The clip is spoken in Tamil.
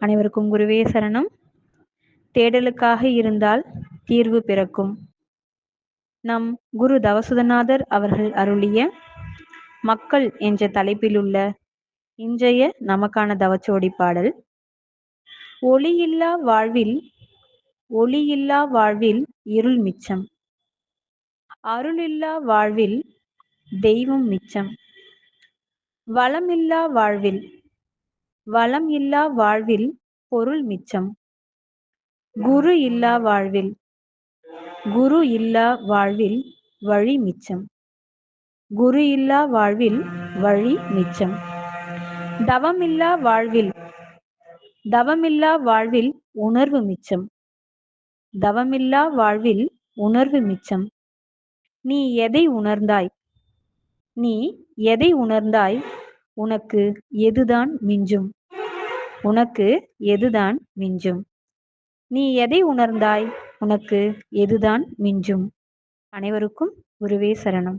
அனைவருக்கும் குருவே சரணம். தேடலுக்காக இருந்தால் தீர்வு பிறக்கும். நம் குரு தவசுதநாதர் அவர்கள் அருளிய மக்கள் என்ற தலைப்பிலுள்ள இன்றைய நமக்கான தவச்சோடி பாடல். ஒளியில்லா வாழ்வில் இருள் மிச்சம், அருளில்லா வாழ்வில் தெய்வம் மிச்சம், வளம் இல்லா வாழ்வில் பொருள் மிச்சம், குரு இல்லா வாழ்வில் வழி மிச்சம், குரு இல்லா வாழ்வில் வழி மிச்சம், தவமில்லா வாழ்வில் உணர்வு மிச்சம், தவமில்லா வாழ்வில் உணர்வு மிச்சம். நீ எதை உணர்ந்தாய் உனக்கு எதுதான் மிஞ்சும், நீ எதை உணர்ந்தாய் உனக்கு எதுதான் மிஞ்சும். அனைவருக்கும் குருவே சரணம்.